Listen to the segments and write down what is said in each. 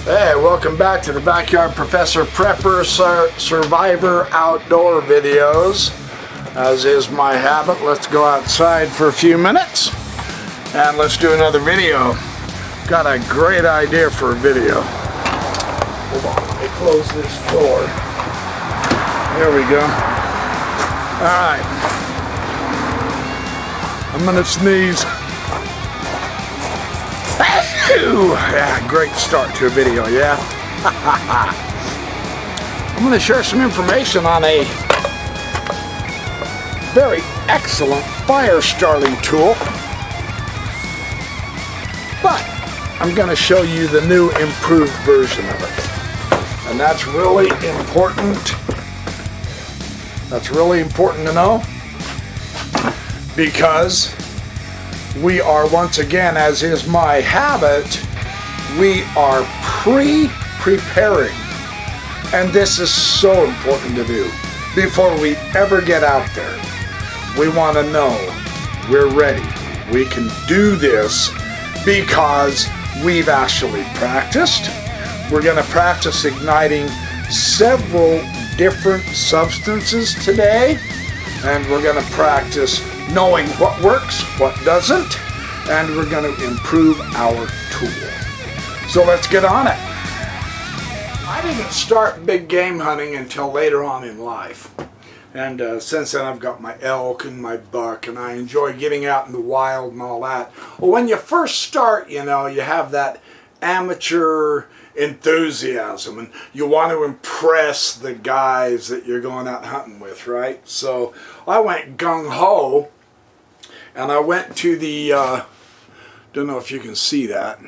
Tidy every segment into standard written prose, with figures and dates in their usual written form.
Hey, welcome back to the Backyard Professor Prepper Survivor Outdoor videos. As is my habit, let's go outside for a few minutes and let's do another video. Got a great idea for a video. Hold on, let me close this door. There we go. Alright. I'm gonna sneeze. Yeah, great start to a video, yeah? I'm going to share some information on a very excellent fire starting tool. But I'm going to show you the new improved version of it. And that's really important. That's really important to know. Because we are, once again, as is my habit, we are preparing. And this is so important to do before we ever get out there. We want to know we're ready. We can do this because we've actually practiced. We're going to practice igniting several different substances today. And we're going to practice knowing what works, what doesn't, and we're going to improve our tool. So let's get on it. I didn't start big game hunting until later on in life. And since then I've got my elk and my buck, and I enjoy getting out in the wild and all that. Well, when you first start, you know, you have that amateur enthusiasm and you want to impress the guys that you're going out hunting with, right? So I went gung-ho and I went to the don't know if you can see that,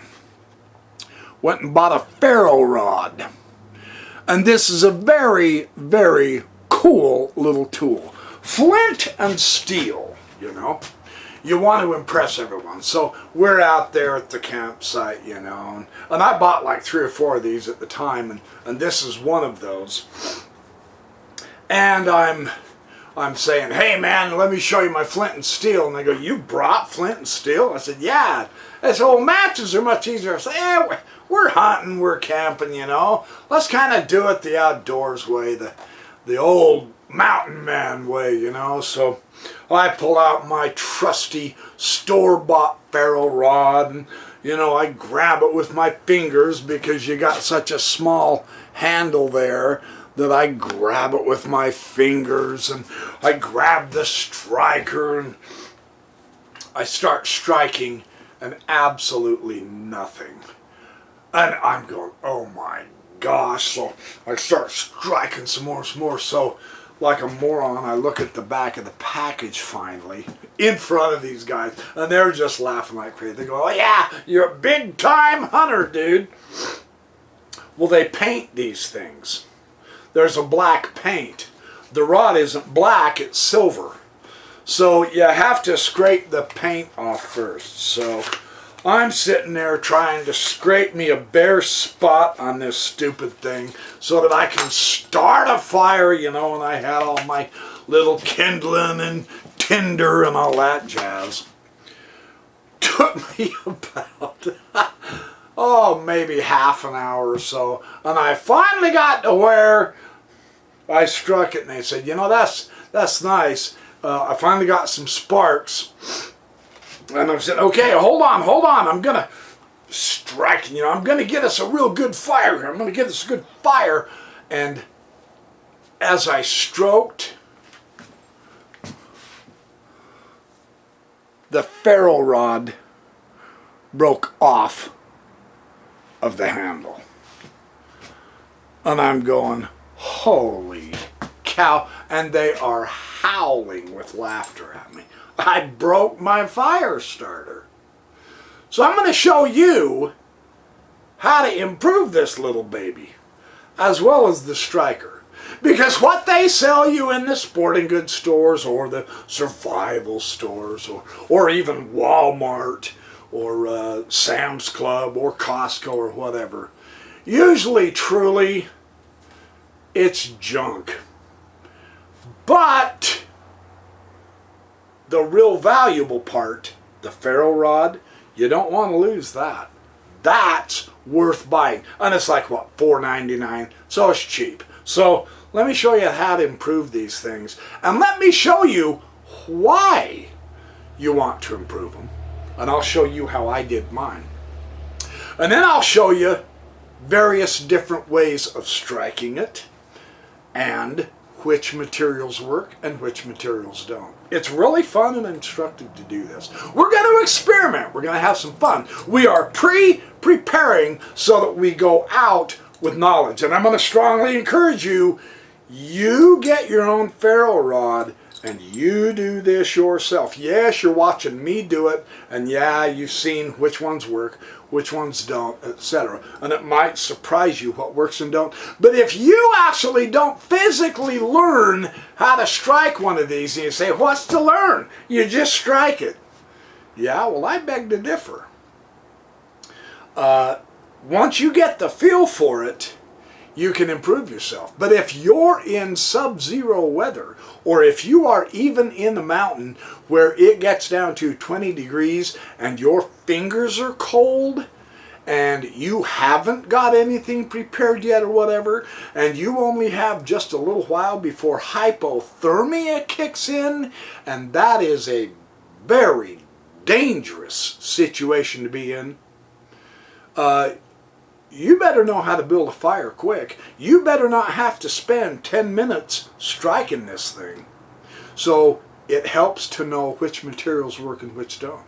went and bought a Ferro Rod, and this is a very, very cool little tool. Flint and steel, you know. You want to impress everyone. So we're out there at the campsite, you know, and I bought like 3 or 4 of these at the time, and this is one of those. And I'm saying, hey man, let me show you my flint and steel. And they go, you brought flint and steel? I said, yeah. They said, well, matches are much easier. I said, yeah, we're hunting, we're camping, you know. Let's kind of do it the outdoors way, the old mountain man way, you know. So I pull out my trusty store-bought Ferro Rod, and you know, I grab it with my fingers because you got such a small handle there that I grab it with my fingers, and I grab the striker and I start striking, and absolutely nothing. And I'm going, oh my gosh. So I start striking some more. So like a moron, I look at the back of the package finally, in front of these guys, and they're just laughing like crazy. They go, oh yeah, you're a big time hunter, dude. Well, they paint these things. There's a black paint. The rod isn't black, it's silver. So you have to scrape the paint off first. So I'm sitting there trying to scrape me a bare spot on this stupid thing so that I can start a fire, you know, and I had all my little kindling and tinder and all that jazz. Took me about, oh, maybe half an hour or so, and I finally got to where I struck it, and they said, you know, that's nice. I finally got some sparks. And I said, okay, hold on, I'm going to strike, you know, I'm going to get us a real good fire here. I'm going to get us a good fire. And as I stroked, the ferro rod broke off of the handle. And I'm going, holy cow. And they are howling with laughter at me. I broke my fire starter. So I'm going to show you how to improve this little baby, as well as the striker. Because what they sell you in the sporting goods stores or the survival stores or even Walmart or Sam's Club or Costco or whatever, usually, truly, it's junk. But the real valuable part, the ferro rod, you don't want to lose that. that's worth buying. And it's like, what, $4.99? So it's cheap. So let me show you how to improve these things. And let me show you why you want to improve them. And I'll show you how I did mine. And then I'll show you various different ways of striking it and which materials work and which materials don't. It's really fun and instructive to do this. We're going to experiment. We're going to have some fun. We are preparing so that we go out with knowledge. And I'm going to strongly encourage you, you get your own ferro rod and you do this yourself. Yes, you're watching me do it, and yeah, you've seen which ones work, which ones don't, etc. And it might surprise you what works and don't. But if you actually don't physically learn how to strike one of these, and you say, what's to learn? You just strike it. Yeah, well, I beg to differ. Once you get the feel for it, you can improve yourself. But if you're in sub-zero weather, or if you are even in the mountain where it gets down to 20 degrees and your fingers are cold and you haven't got anything prepared yet or whatever, and you only have just a little while before hypothermia kicks in, and that is a very dangerous situation to be in, you better know how to build a fire quick. You better not have to spend 10 minutes striking this thing. So it helps to know which materials work and which don't.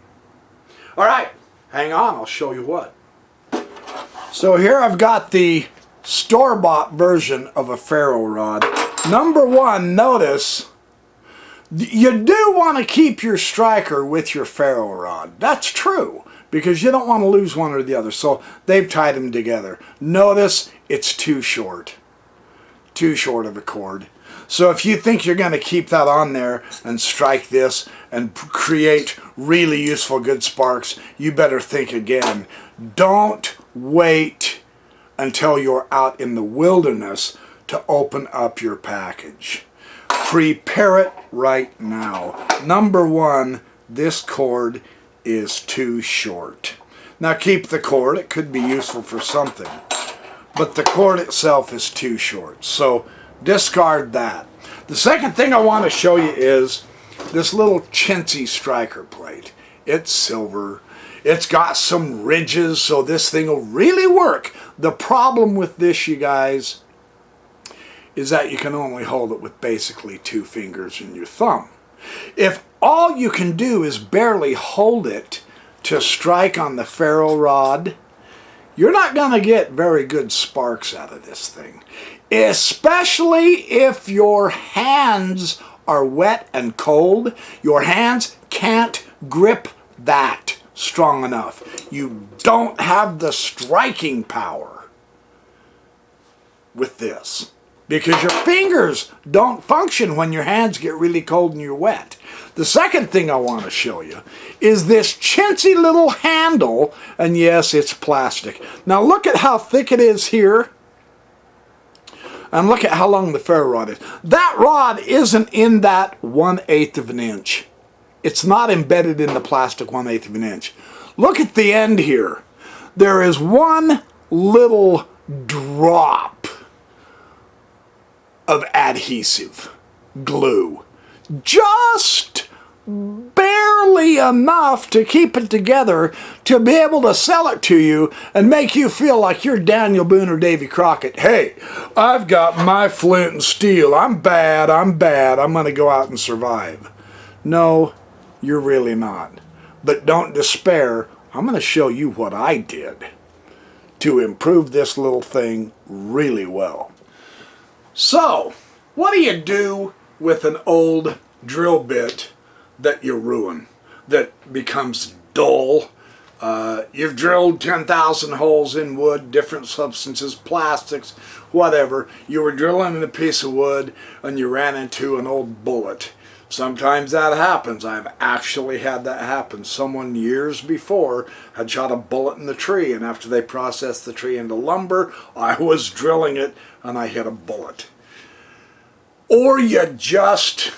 All right, hang on, I'll show you what. So here I've got the store-bought version of a ferro rod. Number one, notice you do want to keep your striker with your ferro rod. That's true, because you don't want to lose one or the other. So they've tied them together. Notice it's too short of a cord. So if you think you're going to keep that on there and strike this and create really useful good sparks, you better think again. Don't wait until you're out in the wilderness to open up your package. Prepare it right now. Number one, this cord is too short. Now keep the cord, it could be useful for something, but the cord itself is too short, so discard that. The second thing I want to show you is this little chintzy striker plate. It's silver, it's got some ridges, so this thing will really work. The problem with this, you guys, is that you can only hold it with basically 2 fingers and your thumb. If all you can do is barely hold it to strike on the ferro rod, you're not going to get very good sparks out of this thing. Especially if your hands are wet and cold. Your hands can't grip that strong enough. You don't have the striking power with this, because your fingers don't function when your hands get really cold and you're wet. The second thing I want to show you is this chintzy little handle, and yes, it's plastic. Now look at how thick it is here, and look at how long the ferro rod is. That rod isn't in that 1/8 of an inch. It's not embedded in the plastic 1/8 of an inch. Look at the end here. There is one little drop of adhesive glue, just barely enough to keep it together to be able to sell it to you and make you feel like you're Daniel Boone or Davy Crockett. Hey, I've got my flint and steel. I'm bad. I'm going to go out and survive. No, you're really not. But don't despair. I'm going to show you what I did to improve this little thing really well. So, what do you do with an old drill bit that you ruin, that becomes dull? You've drilled 10,000 holes in wood, different substances, plastics, whatever. You were drilling in a piece of wood and you ran into an old bullet. Sometimes that happens. I've actually had that happen. Someone years before had shot a bullet in the tree, and after they processed the tree into lumber, I was drilling it and I hit a bullet. Or you just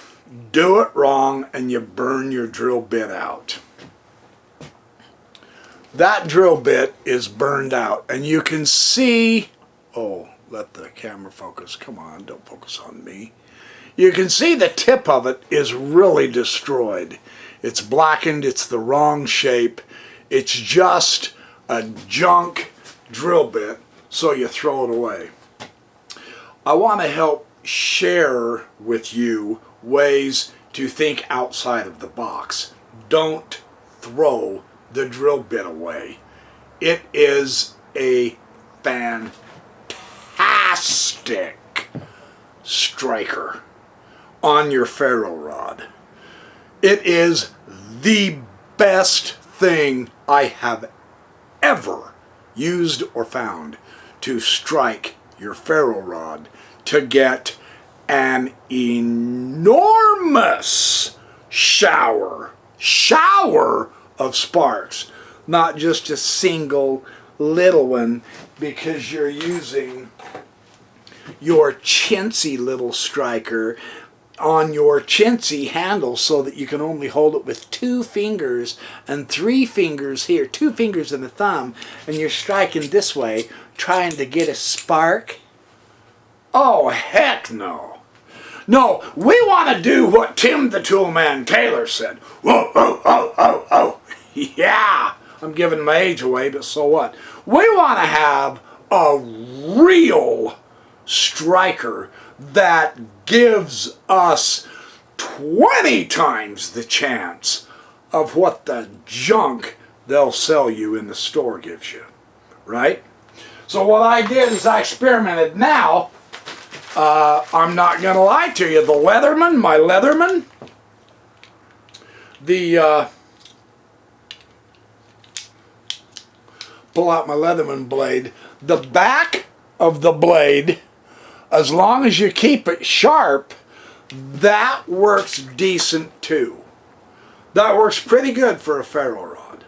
do it wrong and you burn your drill bit out. that drill bit is burned out, and you can see, oh, let the camera focus, come on, don't focus on me. You can see the tip of it is really destroyed. It's blackened, it's the wrong shape, it's just a junk drill bit, so you throw it away. I want to help share with you ways to think outside of the box. Don't throw the drill bit away. It is a fantastic striker on your ferro rod. It is the best thing I have ever used or found to strike your ferro rod to get an enormous shower of sparks, not just a single little one, because you're using your chintzy little striker on your chintzy handle so that you can only hold it with 2 fingers and 3 fingers here, 2 fingers and a thumb, and you're striking this way trying to get a spark. Oh, heck no. No, we want to do what Tim the Toolman Taylor said. Whoa, oh, oh, oh, oh. Yeah, I'm giving my age away, but so what? We want to have a real striker that gives us 20 times the chance of what the junk they'll sell you in the store gives you, right? So what I did is I experimented. Now, I'm not going to lie to you, my Leatherman, pull out my Leatherman blade, the back of the blade, as long as you keep it sharp, that works decent too. That works pretty good for a ferro rod.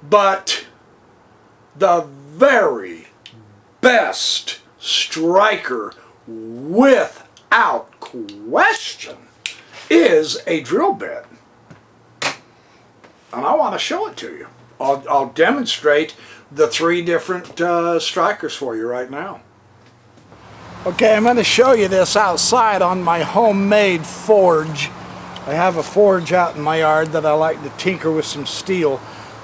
But the very best striker, without question, is a drill bit. And I want to show it to you. I'll demonstrate the 3 different strikers for you right now. Okay, I'm going to show you this outside on my homemade forge. I have a forge out in my yard that I like to tinker with some steel.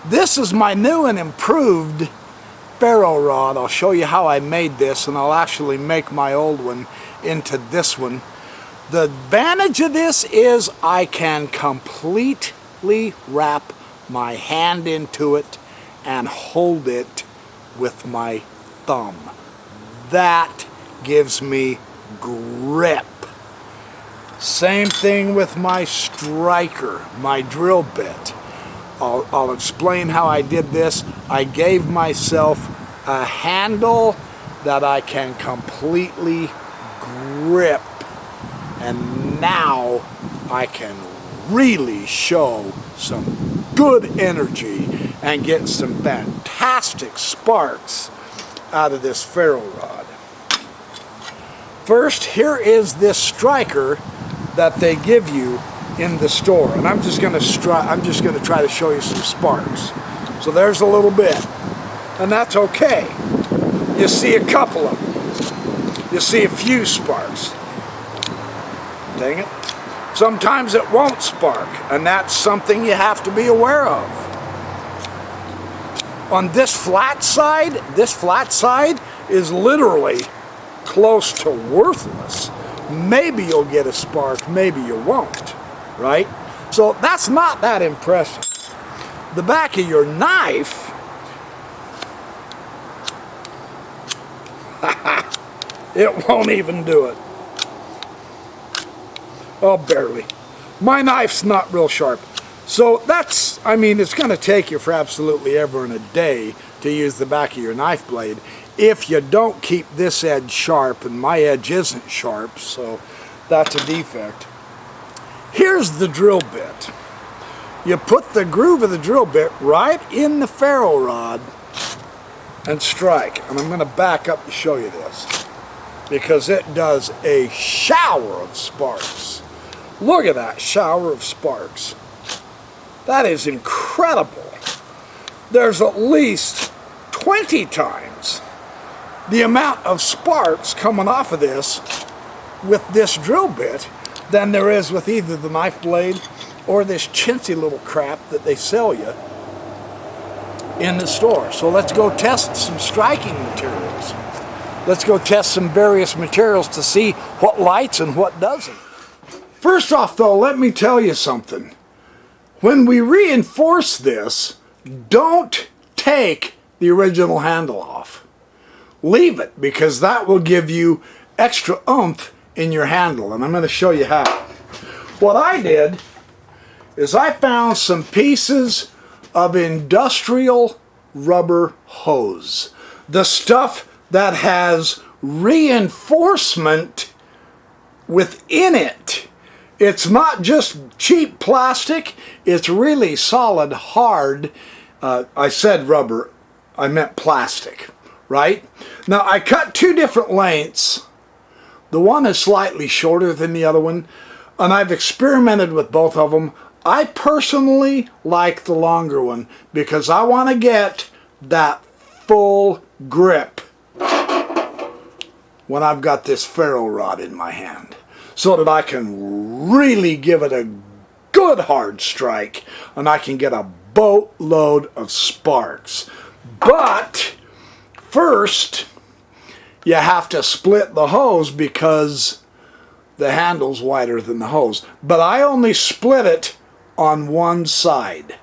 This is my new and improved ferro rod. I'll show you how I made this, and I'll actually make my old one into this one. The advantage of this is I can completely wrap my hand into it and hold it with my thumb. That gives me grip. Same thing with my striker, my drill bit. I'll explain how I did this. I gave myself a handle that I can completely grip, and now I can really show some good energy and get some fantastic sparks out of this ferro rod. First, here is this striker that they give you in the store, and I'm just going to try to show you some sparks. So there's a little bit, and that's okay. You see a couple of them. You see a few sparks. Dang it. Sometimes it won't spark, and that's something you have to be aware of. On this flat side is literally close to worthless. Maybe you'll get a spark, maybe you won't, right? So that's not that impressive. The back of your knife, it won't even do it. Oh, barely. My knife's not real sharp. So that's, I mean, it's going to take you for absolutely ever and a day to use the back of your knife blade if you don't keep this edge sharp, and my edge isn't sharp, so that's a defect. Here's the drill bit. You put the groove of the drill bit right in the ferro rod and strike. And I'm going to back up to show you this, because it does a shower of sparks. Look at that shower of sparks. That is incredible. there's at least 20 times the amount of sparks coming off of this with this drill bit than there is with either the knife blade or this chintzy little crap that they sell you in the store. So let's go test some striking materials. Let's go test some various materials to see what lights and what doesn't. First off though, let me tell you something. When we reinforce this, don't take the original handle off. Leave it, because that will give you extra oomph in your handle, and I'm going to show you how. What I did is I found some pieces of industrial rubber hose. The stuff that has reinforcement within it. It's not just cheap plastic, it's really solid, hard. I said rubber, I meant plastic, right? Now I cut two different lengths. The one is slightly shorter than the other one, and I've experimented with both of them. I personally like the longer one because I want to get that full grip when I've got this ferro rod in my hand, so that I can really give it a good hard strike and I can get a boatload of sparks. But first you have to split the hose because the handle's wider than the hose. But I only split it on one side.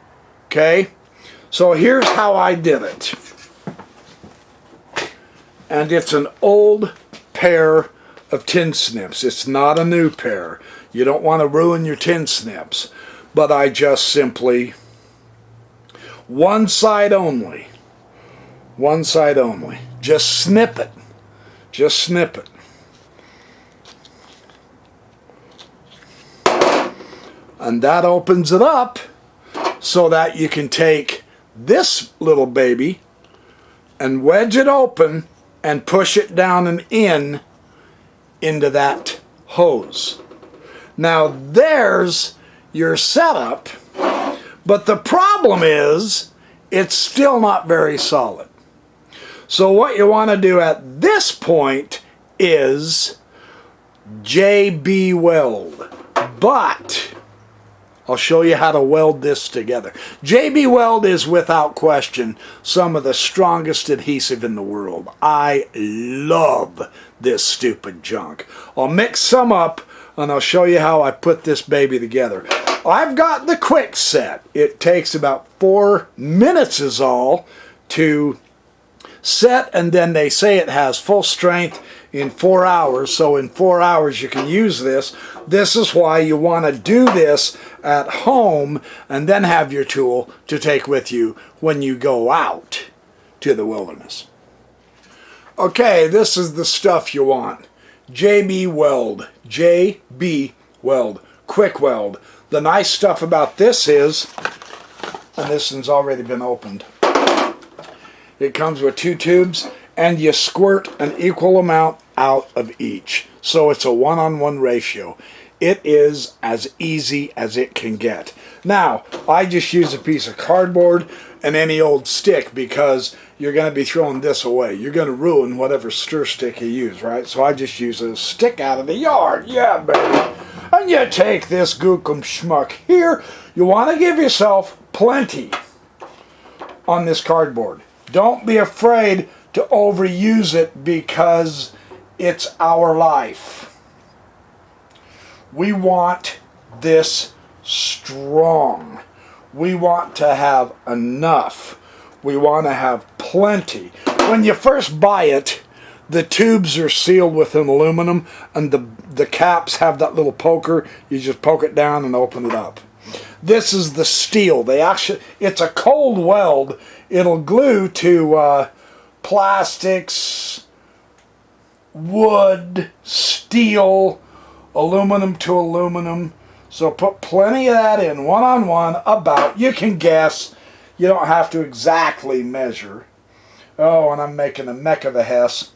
Okay? So here's how I did it. And it's an old pair of tin snips. It's not a new pair. You don't want to ruin your tin snips. But I just simply, one side only. One side only. Just snip it. Just snip it. And that opens it up so that you can take this little baby and wedge it open and push it down and into that hose. Now there's your setup, but the problem is it's still not very solid. So what you want to do at this point is JB weld, but I'll show you how to weld this together. JB Weld is without question some of the strongest adhesive in the world. I love this stupid junk. I'll mix some up and I'll show you how I put this baby together. I've got the quick set. It takes about 4 minutes is all to set, and then they say it has full strength in 4 hours, so in 4 hours you can use this. This is why you want to do this at home and then have your tool to take with you when you go out to the wilderness. Okay, this is the stuff you want. JB Weld. JB Weld. Quick weld. The nice stuff about this is, and this one's already been opened, it comes with 2 tubes and you squirt an equal amount out of each. So it's a 1-on-1 ratio. It is as easy as it can get. Now, I just use a piece of cardboard and any old stick because you're going to be throwing this away. You're going to ruin whatever stir stick you use, right? So I just use a stick out of the yard. Yeah, baby. And you take this gookum schmuck here. You want to give yourself plenty on this cardboard. Don't be afraid to overuse it because it's our life. We want this strong. We want to have enough. We want to have plenty. When you first buy it, the tubes are sealed with an aluminum and the caps have that little poker. You just poke it down and open it up. This is the steel. It's a cold weld. It'll glue to plastics, wood, steel, aluminum to aluminum. So put plenty of that in, 1-on-1, about. You can guess. You don't have to exactly measure. Oh, and I'm making a mech of a hess.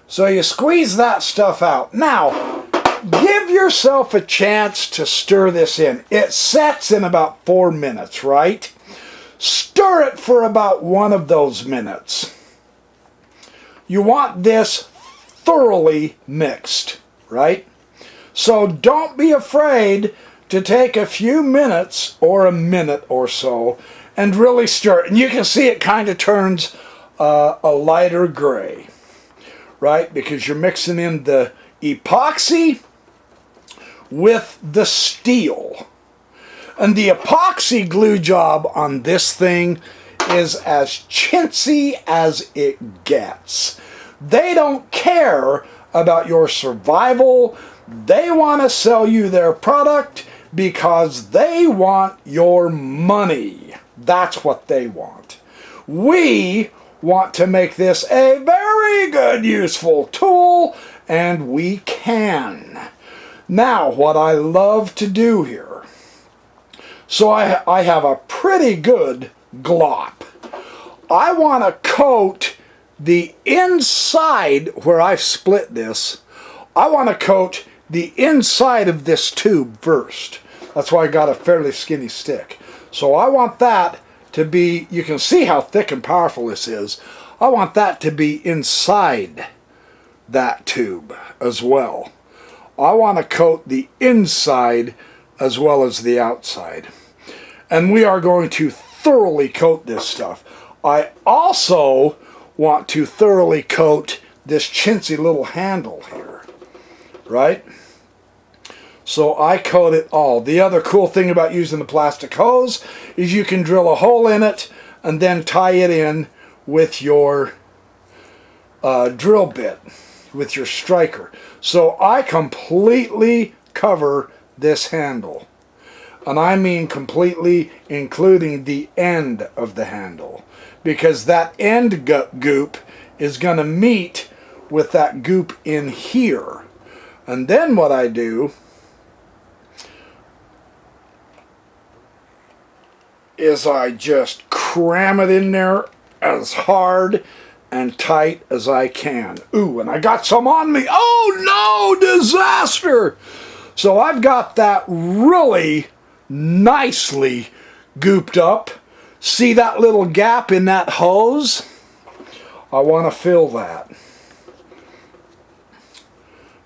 So you squeeze that stuff out. Now, give yourself a chance to stir this in. It sets in about 4 minutes, right? Stir it for about 1 of those minutes. You want this thoroughly mixed, right? So don't be afraid to take a few minutes or a minute or so and really stir it. And you can see it kind of turns a lighter gray, right? Because you're mixing in the epoxy with the steel. And the epoxy glue job on this thing is as chintzy as it gets. They don't care about your survival. They want to sell you their product because they want your money. That's what they want. We want to make this a very good, useful tool, and we can. Now, what I love to do here, so I have a pretty good glop. I want to coat the inside, where I've split this, I want to coat the inside of this tube first. That's why I got a fairly skinny stick. So I want that to be, you can see how thick and powerful this is. I want that to be inside that tube as well. I want to coat the inside as well as the outside. And we are going to thoroughly coat this stuff. I also want to thoroughly coat this chintzy little handle here, right? So I coat it all. The other cool thing about using the plastic hose is you can drill a hole in it and then tie it in with your drill bit, with your striker. So I completely cover this handle. And I mean completely, including the end of the handle. Because that end goop is going to meet with that goop in here. And then what I do is I just cram it in there as hard and tight as I can. Ooh, and I got some on me. Oh no, disaster! So I've got that really nicely gooped up. See that little gap in that hose? I want to fill that.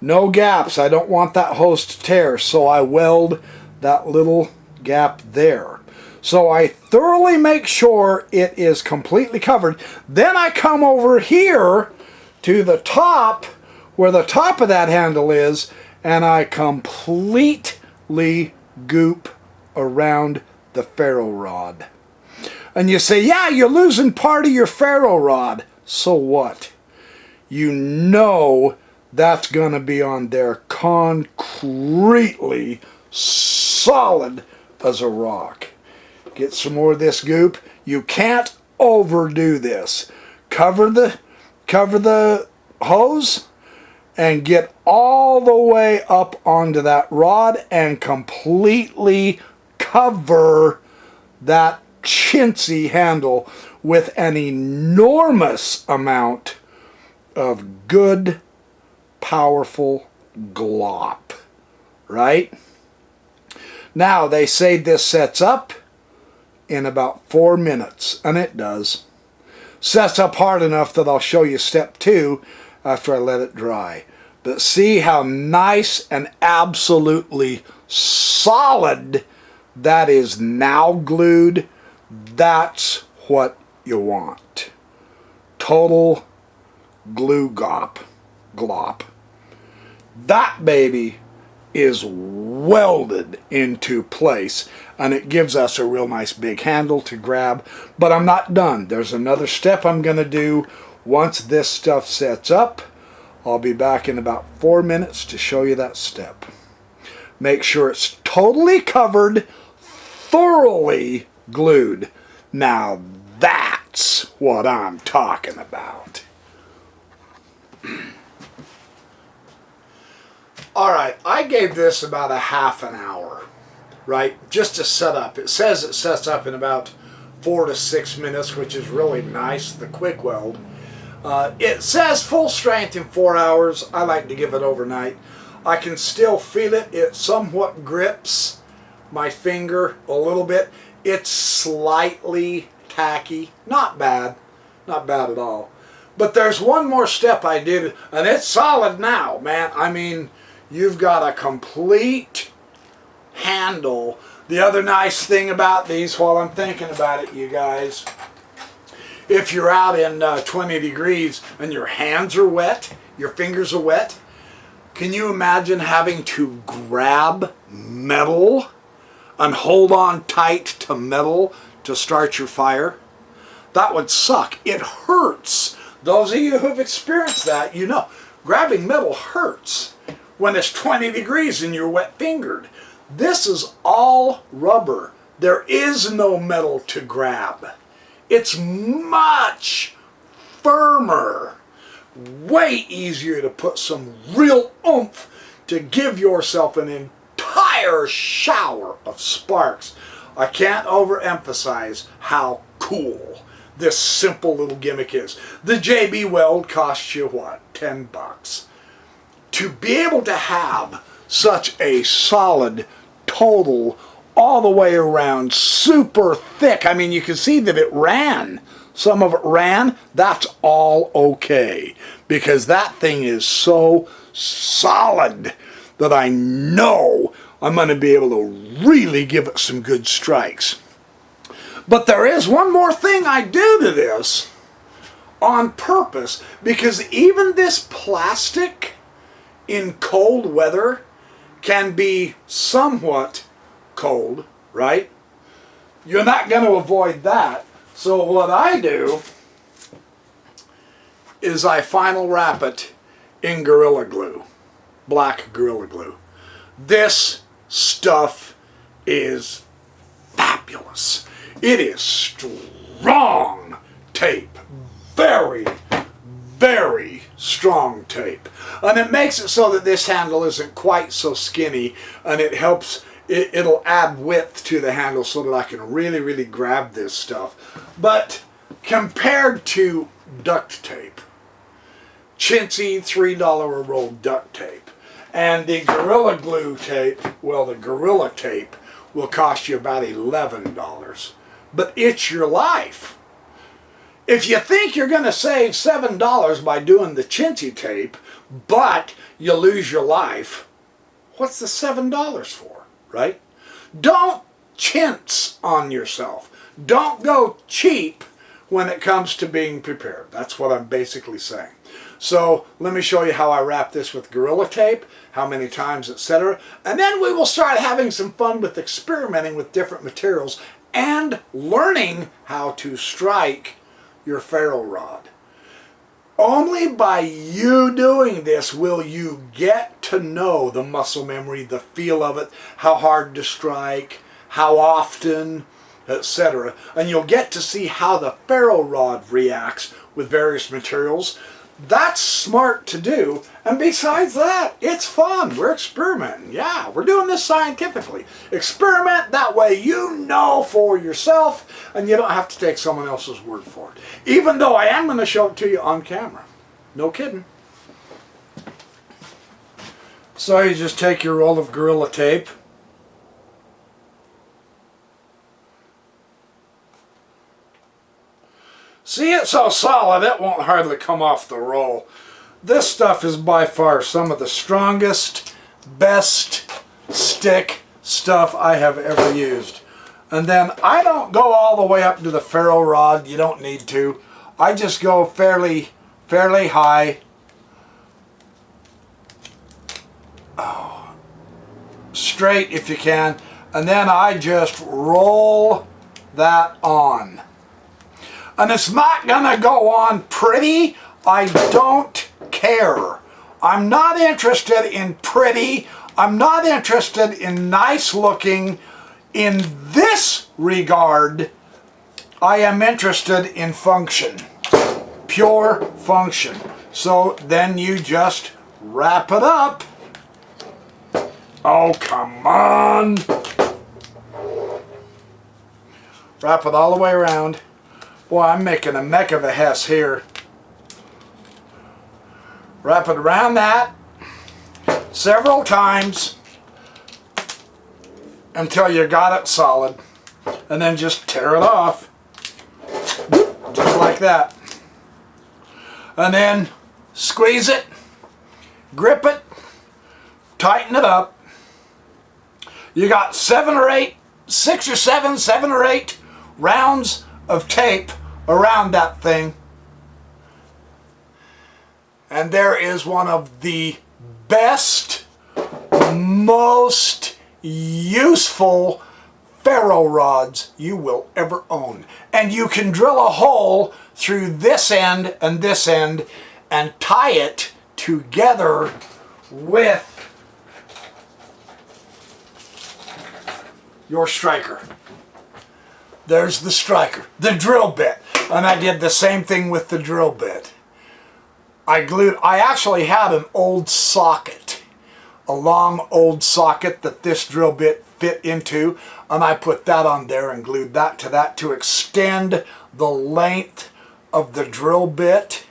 No gaps. I don't want that hose to tear, so I weld that little gap there. So I thoroughly make sure it is completely covered. Then I come over here to the top, where the top of that handle is, and I completely goop around the ferro rod. And you say, yeah, you're losing part of your ferro rod. So what? You know that's going to be on there concretely solid as a rock. Get some more of this goop. You can't overdo this. Cover the hose and get all the way up onto that rod and completely cover that chintzy handle with an enormous amount of good, powerful glop, right? Now, they say this sets up in about 4 minutes, and it does. Sets up hard enough that I'll show you step 2 after I let it dry. But see how nice and absolutely solid that is now glued? That's what you want. Total glue glop. That baby is welded into place, and it gives us a real nice big handle to grab. But I'm not done. There's another step I'm going to do once this stuff sets up. I'll be back in about 4 minutes to show you that step. Make sure it's totally covered, thoroughly glued. Now that's what I'm talking about. Alright, I gave this about a half an hour, right, just to set up. It says it sets up in about 4 to 6 minutes, which is really nice, the quick weld. It says full strength in 4 hours. I like to give it overnight. I can still feel it. It somewhat grips my finger a little bit. It's slightly tacky. Not bad. Not bad at all. But there's one more step I did, and it's solid now, man. I mean, you've got a complete handle. The other nice thing about these, while I'm thinking about it, you guys, if you're out in 20 degrees and your hands are wet, your fingers are wet, can you imagine having to grab metal and hold on tight to metal to start your fire? That would suck. It hurts. Those of you who've experienced that, you know, grabbing metal hurts when it's 20 degrees and you're wet-fingered. This is all rubber. There is no metal to grab. It's much firmer. Way easier to put some real oomph to give yourself an entire shower of sparks. I can't overemphasize how cool this simple little gimmick is. The JB Weld costs you what, 10 bucks? To be able to have such a solid total all the way around, super thick. I mean, you can see that it ran. Some of it ran. That's all okay, because that thing is so solid that I know I'm going to be able to really give it some good strikes. But there is one more thing I do to this on purpose, because even this plastic in cold weather can be somewhat cold, right? You're not going to avoid that. So what I do is I final wrap it in Gorilla Glue, black Gorilla Glue. This stuff is fabulous. It is strong tape, very, very strong tape. And it makes it so that this handle isn't quite so skinny, and it helps, it'll add width to the handle so that I can really, really grab this stuff. But compared to duct tape, chintzy $3 a roll duct tape, and the Gorilla Glue tape, well, the Gorilla tape will cost you about $11. But it's your life. If you think you're going to save $7 by doing the chintzy tape, but you lose your life, what's the $7 for, right? Don't chintz on yourself. Don't go cheap when it comes to being prepared. That's what I'm basically saying. So let me show you how I wrap this with Gorilla Tape, how many times, etc. And then we will start having some fun with experimenting with different materials and learning how to strike your Ferro Rod. Only by you doing this will you get to know the muscle memory, the feel of it, how hard to strike, how often, etc. And you'll get to see how the Ferro Rod reacts with various materials. That's smart to do, and besides that, it's fun. We're experimenting. Yeah, we're doing this scientifically. Experiment, that way you know for yourself, and you don't have to take someone else's word for it. Even though I am going to show it to you on camera. No kidding. So you just take your roll of Gorilla Tape, see, it's so solid it won't hardly come off the roll. This stuff is by far some of the strongest, best stick stuff I have ever used. And then I don't go all the way up to the Ferro Rod. You don't need to. I just go fairly high. Straight if you can. And then I just roll that on. And it's not gonna go on pretty. I don't care. I'm not interested in pretty. I'm not interested in nice looking. In this regard, I am interested in function. Pure function. So then you just wrap it up. Oh, come on. Wrap it all the way around. Boy, I'm making a mech of a Hess here. Wrap it around that several times until you got it solid. and then just tear it off, just like that. And then squeeze it, grip it, tighten it up. You got 7 or 8 rounds of tape around that thing. And there is one of the best, most useful ferro rods you will ever own. And you can drill a hole through this end and tie it together with your striker. There's the striker, the drill bit. And I did the same thing with the drill bit. I actually had an old socket, a long old socket that this drill bit fit into, and I put that on there and glued that to extend the length of the drill bit,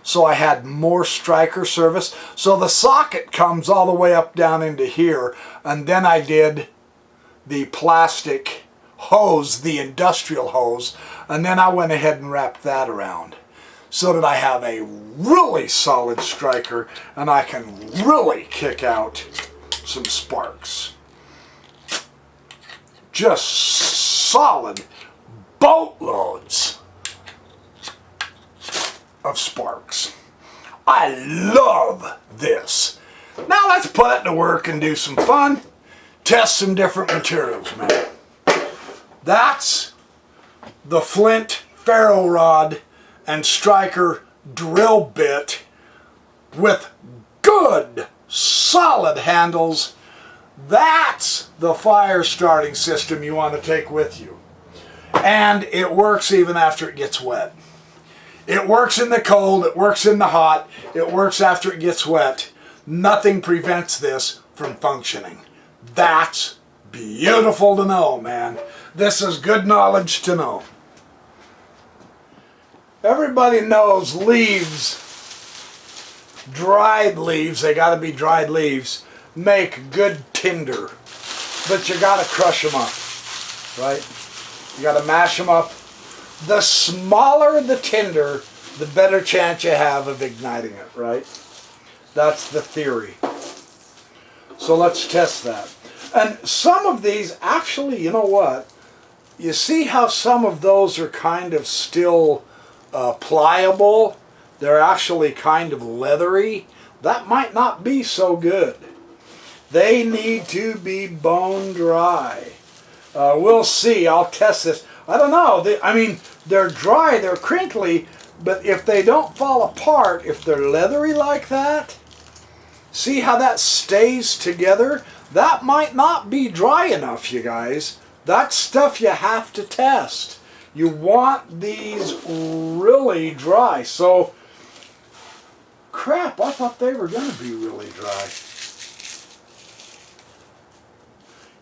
so I had more striker service. So the socket comes all the way up down into here, and then I did the plastic hose, the industrial hose, and then I went ahead and wrapped that around, so that I have a really solid striker and I can really kick out some sparks. Just solid boatloads of sparks. I love this. Now let's put it to work and do some fun. Test some different materials, man. That's the flint ferro rod and striker drill bit with good solid handles. That's the fire starting system you want to take with you. And it works even after it gets wet. It works in the cold, it works in the hot, it works after it gets wet. Nothing prevents this from functioning. That's beautiful to know, man. This is good knowledge to know. Everybody knows leaves, dried leaves, they got to be dried leaves, make good tinder. But you got to crush them up, right? You got to mash them up. The smaller the tinder, the better chance you have of igniting it, right? That's the theory. So let's test that. And some of these, actually, you know what? You see how some of those are kind of still pliable? They're actually kind of leathery. That might not be so good. They need to be bone dry. We'll see. I'll test this. I don't know. I mean, they're dry, they're crinkly, but if they don't fall apart, if they're leathery like that, see how that stays together? That might not be dry enough, you guys. That's stuff you have to test. You want these really dry. So, crap, I thought they were going to be really dry.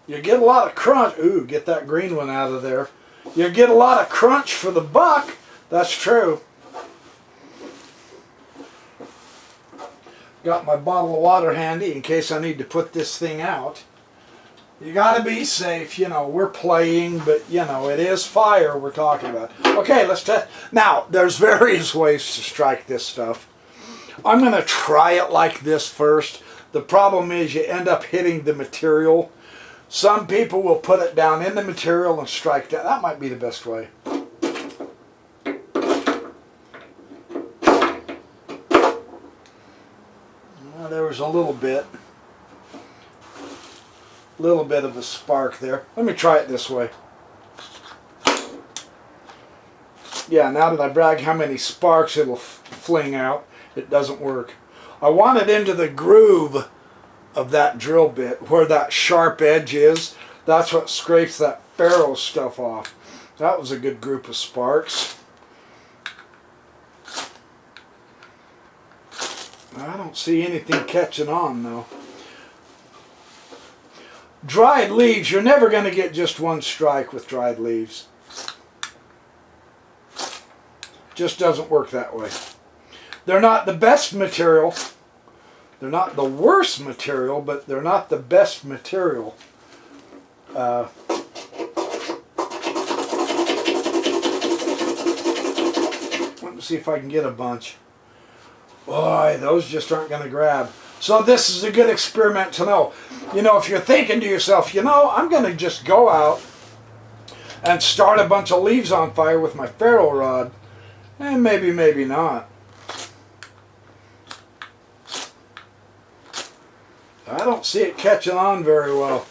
You get a lot of crunch. Ooh, get that green one out of there. You get a lot of crunch for the buck. That's true. Got my bottle of water handy in case I need to put this thing out. You got to be safe. You know, we're playing, but, you know, it is fire we're talking about. Okay, let's test. Now, there's various ways to strike this stuff. I'm going to try it like this first. The problem is you end up hitting the material. Some people will put it down in the material and strike that. That might be the best way. Well, there was a little bit of a spark there. Let me try it this way. Yeah, now that I brag how many sparks it'll fling out, it doesn't work. I want it into the groove of that drill bit, where that sharp edge is. That's what scrapes that ferro stuff off. That was a good group of sparks. I don't see anything catching on though. Dried leaves, you're never going to get just one strike with dried leaves. Just doesn't work that way. They're not the best material. They're not the worst material, but they're not the best material. see if I can get a bunch. Boy, those just aren't going to grab. So this is a good experiment to know. You know, if you're thinking to yourself, you know, I'm going to just go out and start a bunch of leaves on fire with my ferro rod, and maybe, maybe not. I don't see it catching on very well.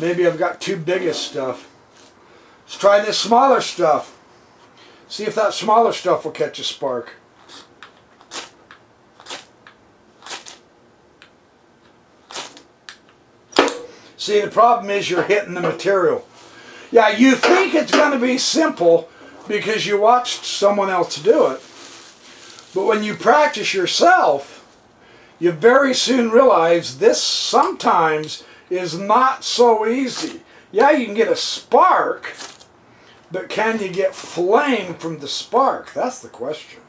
Maybe I've got too big of stuff. Let's try this smaller stuff. See if that smaller stuff will catch a spark. See, the problem is you're hitting the material. Yeah, you think it's going to be simple because you watched someone else do it. But when you practice yourself, you very soon realize this sometimes is not so easy. Yeah, you can get a spark, but can you get flame from the spark? That's the question.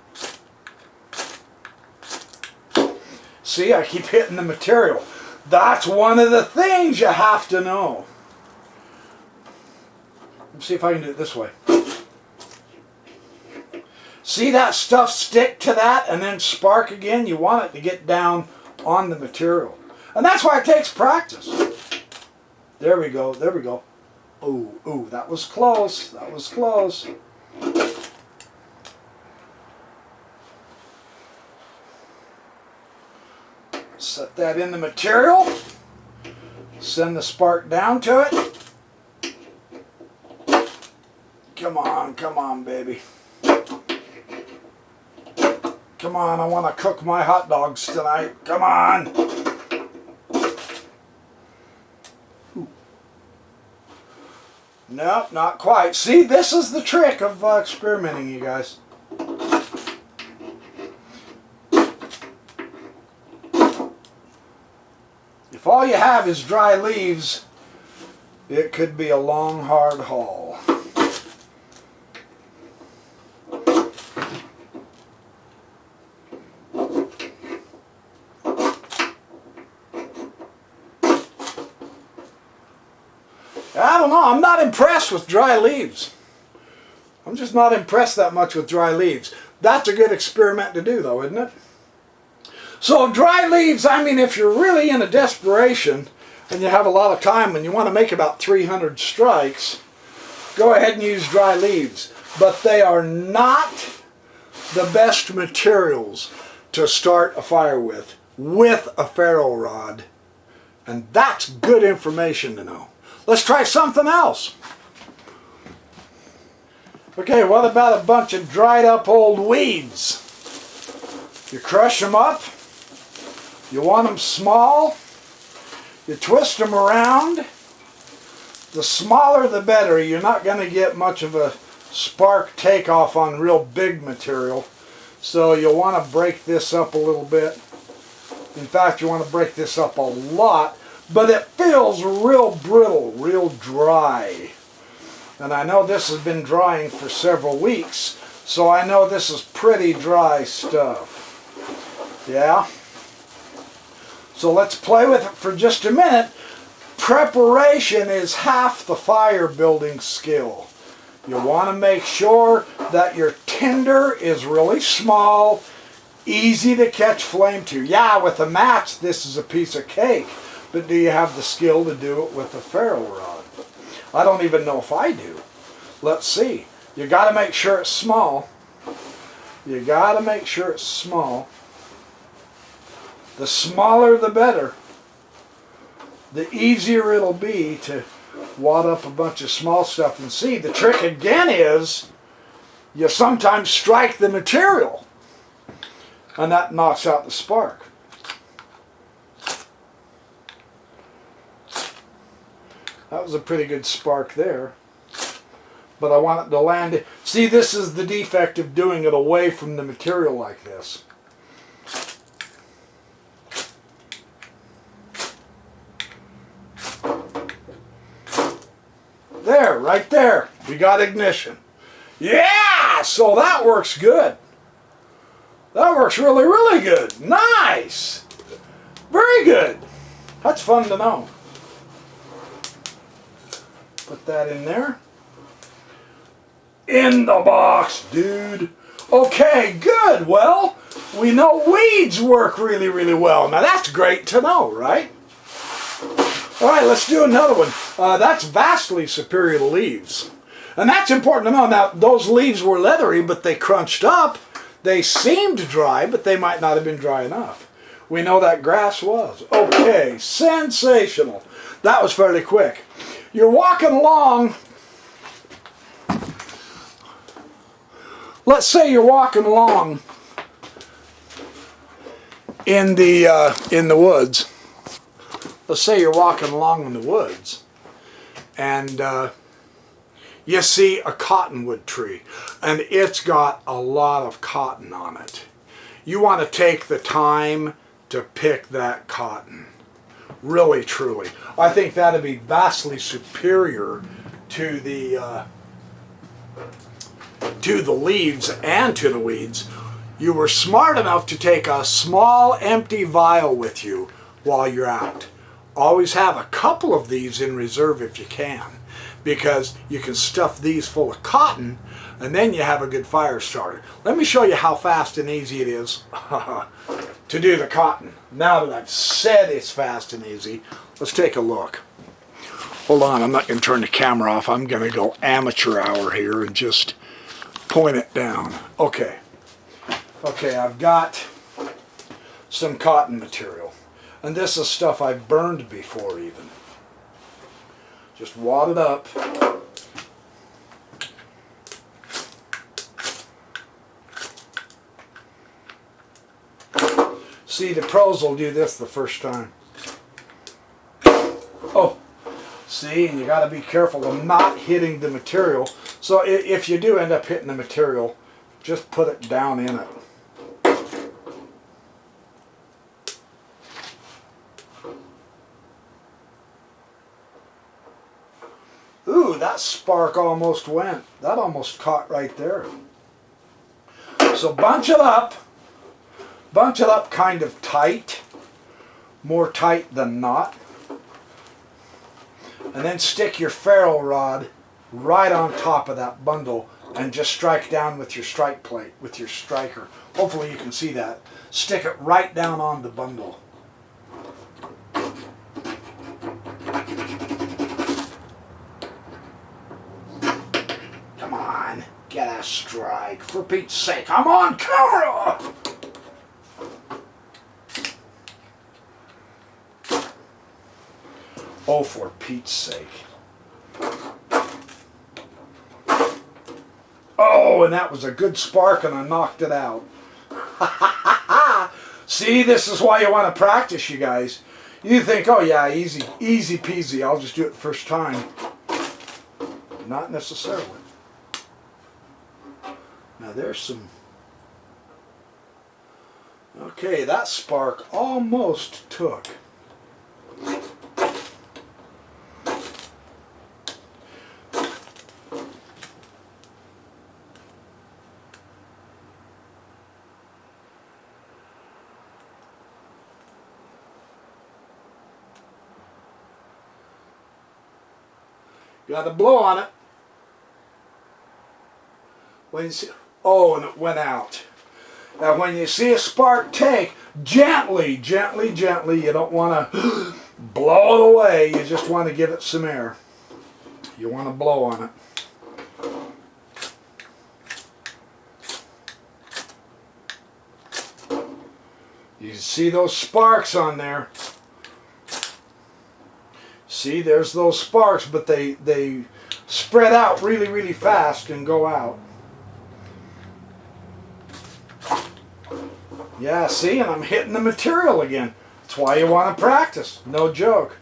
See, I keep hitting the material. That's one of the things you have to know. Let's see if I can do it this way. See that stuff stick to that and then spark again? You want it to get down on the material. And that's why it takes practice. There we go, there we go. Ooh, ooh, that was close, that was close. Set that in the material. Send the spark down to it. Come on, baby. Come on, I want to cook my hot dogs tonight. Come on. Ooh. Nope, not quite. See, this is the trick of experimenting, you guys. If all you have is dry leaves, it could be a long, hard haul. I don't know, I'm not impressed with dry leaves. I'm just not impressed that much with dry leaves. That's a good experiment to do though, isn't it? So dry leaves, I mean, if you're really in a desperation and you have a lot of time and you want to make about 300 strikes, go ahead and use dry leaves. But they are not the best materials to start a fire with a ferro rod. And that's good information to know. Let's try something else. Okay, what about a bunch of dried up old weeds? You crush them up. You want them small. You twist them around. The smaller the better. You're not going to get much of a spark takeoff on real big material. So you'll want to break this up a little bit. In fact, you want to break this up a lot. But it feels real brittle, real dry. And I know this has been drying for several weeks, so I know this is pretty dry stuff. Yeah? So let's play with it for just a minute. Preparation is half the fire building skill. You want to make sure that your tinder is really small, easy to catch flame to. Yeah, with a match, this is a piece of cake. But do you have the skill to do it with a ferro rod? I don't even know if I do. Let's see. You got to make sure it's small. You got to make sure it's small. The smaller the better. The easier it'll be to wad up a bunch of small stuff. And see, the trick again is you sometimes strike the material. And that knocks out the spark. That was a pretty good spark there. But I want it to land. See, this is the defect of doing it away from the material like this. There, right there. We got ignition. Yeah! So that works good. That works really, really good. Nice! Very good. That's fun to know. Put that in there. in the box, dude. Okay, good. Well, we know weeds work really, really well. Now that's great to know, right? All right, let's do another one. That's vastly superior to leaves. And that's important to know. Now, those leaves were leathery, but they crunched up. They seemed dry, but they might not have been dry enough. We know that grass was. Okay, sensational. That was fairly quick. You're walking along. Let's say you're walking along in the woods. Let's say you're walking along in the woods, and you see a cottonwood tree, and it's got a lot of cotton on it. You want to take the time to pick that cotton. Really, truly. I think that'd be vastly superior to the leaves and to the weeds. You were smart enough to take a small empty vial with you while you're out. Always have a couple of these in reserve if you can, because you can stuff these full of cotton and then you have a good fire starter. Let me show you how fast and easy it is to do the cotton. Now that I've said it's fast and easy, let's take a look. Hold on, I'm not going to turn the camera off. I'm going to go amateur hour here and just point it down. Okay, I've got some cotton material. And this is stuff I've burned before even. Just wad it up. See, the pros will do this the first time. Oh, see, and you got to be careful of not hitting the material. So if you do end up hitting the material, just put it down in it. Ooh, that spark almost went. That almost caught right there. So bunch it up kind of tight, more tight than not. And then stick your ferro rod right on top of that bundle and just strike down with your strike plate, with your striker. Hopefully you can see that. Stick it right down on the bundle. Come on, get a strike. For Pete's sake, I'm on camera! Oh, for Pete's sake. Oh, and that was a good spark and I knocked it out. See, this is why you want to practice, you guys. You think, oh yeah, easy peasy, I'll just do it the first time. Not necessarily. Now there's some... Okay, that spark almost took. Got to blow on it. When you see, oh, and it went out. Now when you see a spark take, gently, gently, gently, you don't want to blow it away, you just want to give it some air. You want to blow on it. You see those sparks on there. See, there's those sparks, but they spread out really, really fast and go out. Yeah, see, and I'm hitting the material again. That's why you want to practice. No joke.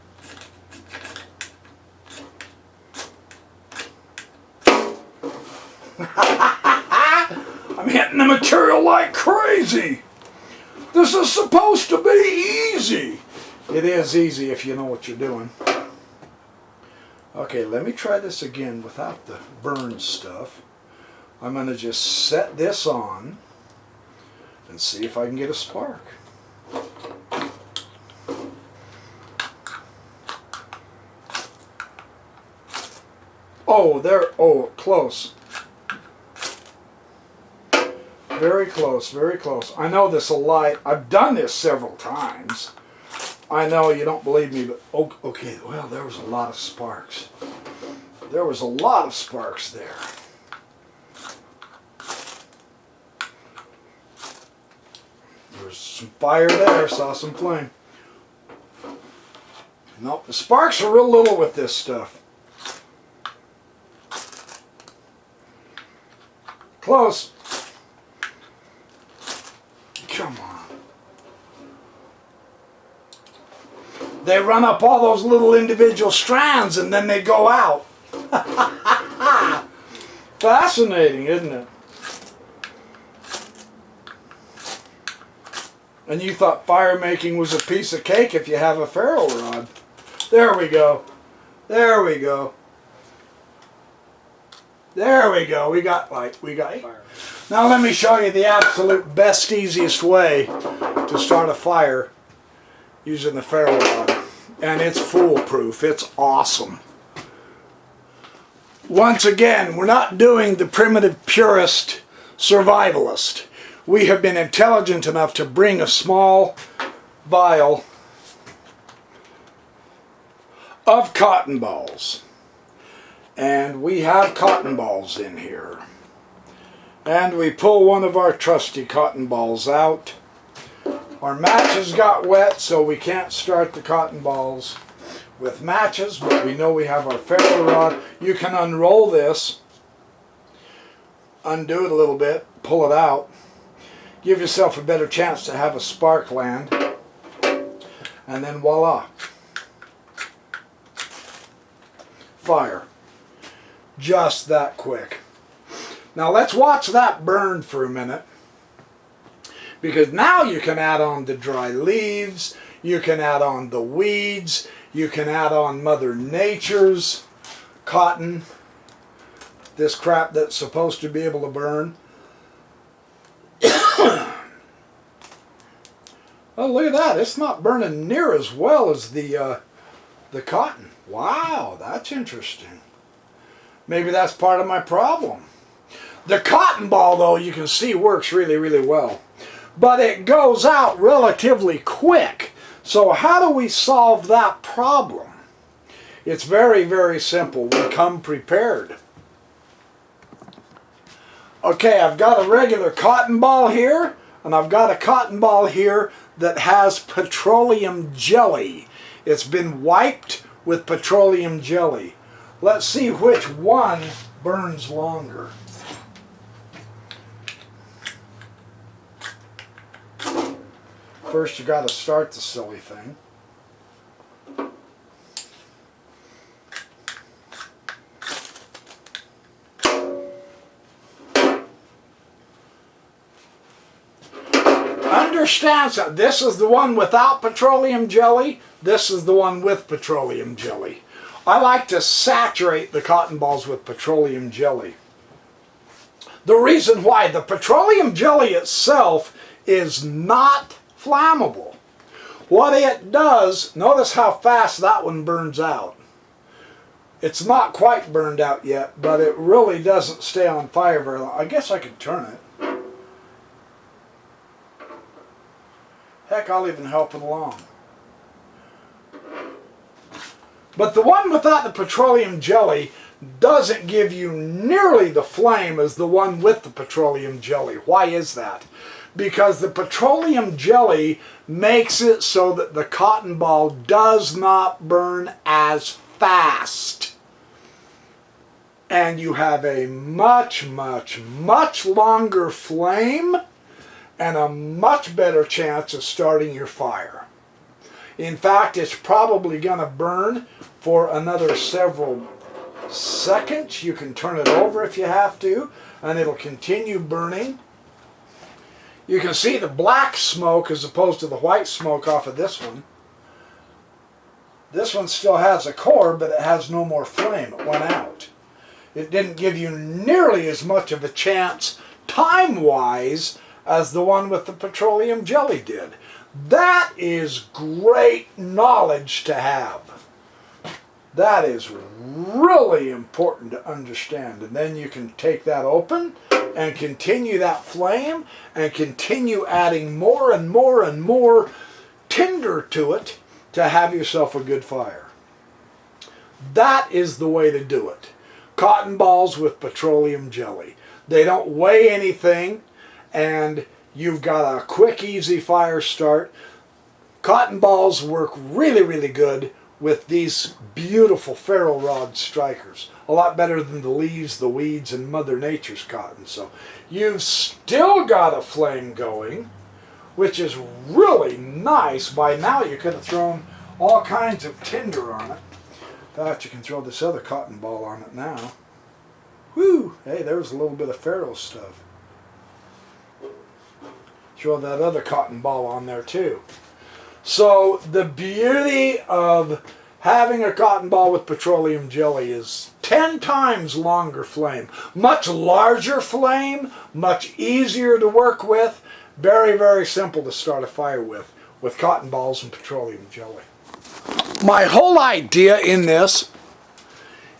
I'm hitting the material like crazy. This is supposed to be easy. It is easy if you know what you're doing. Okay, let me try this again without the burn stuff. I'm going to just set this on and see if I can get a spark. Oh, there, oh, close. Very close, very close. I know this will light. I've done this several times. I know you don't believe me, but okay, well, there was a lot of sparks. There was a lot of sparks there. There's some fire there, saw some flame. Nope, the sparks are real little with this stuff. Close. Come on. They run up all those little individual strands and then they go out. Fascinating, isn't it? And you thought fire making was a piece of cake if you have a ferro rod. There we go. There we go. There we go. We got fire. Now let me show you the absolute best, easiest way to start a fire using the ferro rod. And it's foolproof. It's awesome. Once again, we're not doing the primitive purist survivalist. We have been intelligent enough to bring a small vial of cotton balls. And we have cotton balls in here. And we pull one of our trusty cotton balls out. Our matches got wet, so we can't start the cotton balls with matches, but we know we have our ferro rod. You can unroll this, undo it a little bit, pull it out, give yourself a better chance to have a spark land, and then voila. Fire. Just that quick. Now let's watch that burn for a minute, because now you can add on the dry leaves, you can add on the weeds, you can add on Mother Nature's cotton, this crap that's supposed to be able to burn. Oh, look at that. It's not burning near as well as the cotton. Wow, that's interesting. Maybe that's part of my problem. The cotton ball, though, you can see works really, really well. But it goes out relatively quick. So how do we solve that problem? It's very, very simple. We come prepared. Okay, I've got a regular cotton ball here, and I've got a cotton ball here that has petroleum jelly. It's been wiped with petroleum jelly. Let's see which one burns longer. First, you got to start the silly thing. Understand, so this is the one without petroleum jelly. This is the one with petroleum jelly. I like to saturate the cotton balls with petroleum jelly. The reason why, the petroleum jelly itself is not flammable. What it does, notice how fast that one burns out. It's not quite burned out yet, but it really doesn't stay on fire very long. I guess I could turn it. Heck, I'll even help it along. But the one without the petroleum jelly doesn't give you nearly the flame as the one with the petroleum jelly. Why is that? Because the petroleum jelly makes it so that the cotton ball does not burn as fast. And you have a much, much, much longer flame and a much better chance of starting your fire. In fact, it's probably going to burn for another several seconds. You can turn it over if you have to, and it'll continue burning. You can see the black smoke as opposed to the white smoke off of this one. This one still has a core, but it has no more flame. It went out. It didn't give you nearly as much of a chance, time-wise, as the one with the petroleum jelly did. That is great knowledge to have. That is really important to understand. And then you can take that open and continue that flame and continue adding more and more and more tinder to it to have yourself a good fire. That is the way to do it. Cotton balls with petroleum jelly. They don't weigh anything, and you've got a quick, easy fire start. Cotton balls work really, really good with these beautiful Ferro Rod strikers. A lot better than the leaves, the weeds, and Mother Nature's cotton. So you've still got a flame going, which is really nice. By now you could have thrown all kinds of tinder on it. In fact, you can throw this other cotton ball on it now. Whew! Hey, there's a little bit of Ferro stuff. Throw that other cotton ball on there too. So the beauty of having a cotton ball with petroleum jelly is 10 times longer flame. Much larger flame, much easier to work with. Very, very simple to start a fire with cotton balls and petroleum jelly. My whole idea in this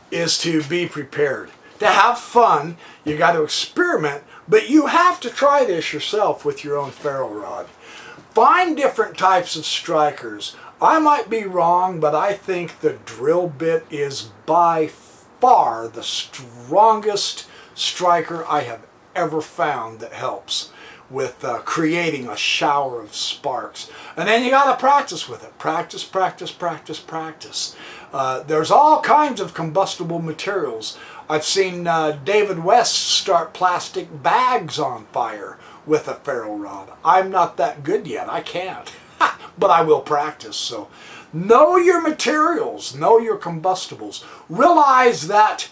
is to be prepared. To have fun, you got to experiment, but you have to try this yourself with your own Ferro Rod. Find different types of strikers. I might be wrong, but I think the drill bit is by far the strongest striker I have ever found that helps with creating a shower of sparks. And then you got to practice with it. Practice, practice, practice, practice. There's all kinds of combustible materials. I've seen David West start plastic bags on fire with a Ferro Rod. I'm not that good yet. I can't. But I will practice. So know your materials. Know your combustibles. Realize that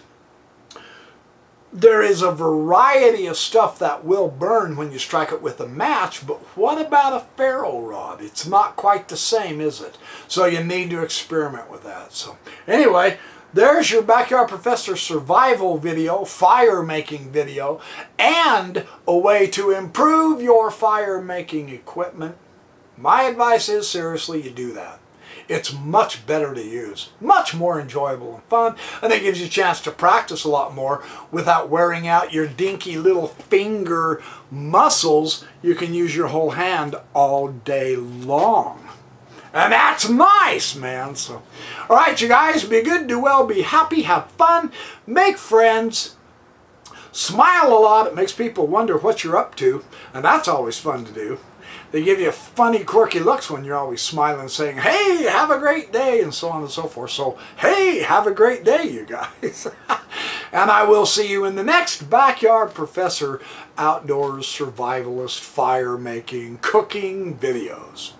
there is a variety of stuff that will burn when you strike it with a match, but what about a Ferro Rod? It's not quite the same, is it? So you need to experiment with that. So anyway, there's your Backyard Professor survival video, fire making video, and a way to improve your fire making equipment. My advice is, seriously, you do that. It's much better to use, much more enjoyable and fun, and it gives you a chance to practice a lot more without wearing out your dinky little finger muscles. You can use your whole hand all day long. And that's nice, man. So, all right, you guys, be good, do well, be happy, have fun, make friends, smile a lot. It makes people wonder what you're up to, and that's always fun to do. They give you funny, quirky looks when you're always smiling, saying, hey, have a great day, and so on and so forth. So, hey, have a great day, you guys. And I will see you in the next Backyard Professor Outdoors Survivalist Fire Making Cooking videos.